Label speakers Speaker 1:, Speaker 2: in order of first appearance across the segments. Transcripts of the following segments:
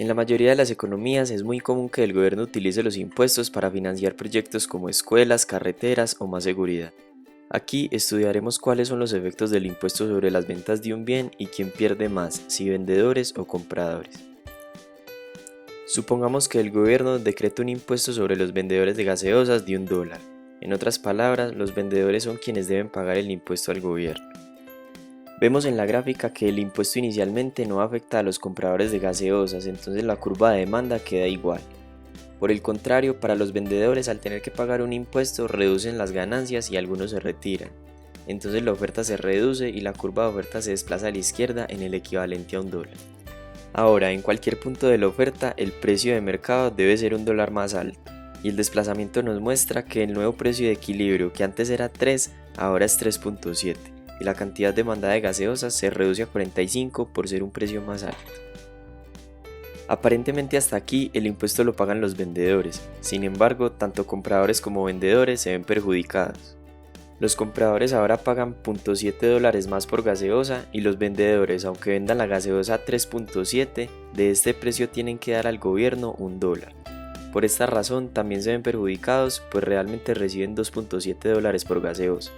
Speaker 1: En la mayoría de las economías es muy común que el gobierno utilice los impuestos para financiar proyectos como escuelas, carreteras o más seguridad. Aquí estudiaremos cuáles son los efectos del impuesto sobre las ventas de un bien y quién pierde más, si vendedores o compradores. Supongamos que el gobierno decreta un impuesto sobre los vendedores de gaseosas de $1. En otras palabras, los vendedores son quienes deben pagar el impuesto al gobierno. Vemos en la gráfica que el impuesto inicialmente no afecta a los compradores de gaseosas, entonces la curva de demanda queda igual. Por el contrario, para los vendedores, al tener que pagar un impuesto, reducen las ganancias y algunos se retiran. Entonces la oferta se reduce y la curva de oferta se desplaza a la izquierda en el equivalente a $1. Ahora, en cualquier punto de la oferta, el precio de mercado debe ser $1 más alto, y el desplazamiento nos muestra que el nuevo precio de equilibrio, que antes era 3, ahora es 3.7, y la cantidad demandada de gaseosas se reduce a 45 por ser un precio más alto. Aparentemente hasta aquí el impuesto lo pagan los vendedores, sin embargo, tanto compradores como vendedores se ven perjudicados. Los compradores ahora pagan $0.7 más por gaseosa y los vendedores, aunque vendan la gaseosa a 3.7, de este precio tienen que dar al gobierno $1. Por esta razón también se ven perjudicados, pues realmente reciben $2.7 por gaseosa.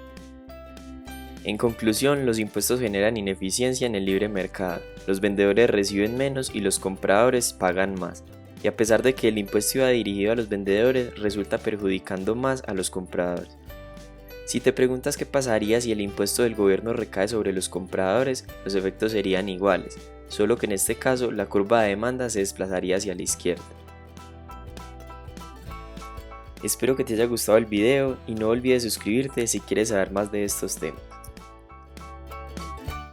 Speaker 1: En conclusión, los impuestos generan ineficiencia en el libre mercado, los vendedores reciben menos y los compradores pagan más, y a pesar de que el impuesto iba dirigido a los vendedores, resulta perjudicando más a los compradores. Si te preguntas qué pasaría si el impuesto del gobierno recae sobre los compradores, los efectos serían iguales, solo que en este caso la curva de demanda se desplazaría hacia la izquierda. Espero que te haya gustado el video y no olvides suscribirte si quieres saber más de estos temas.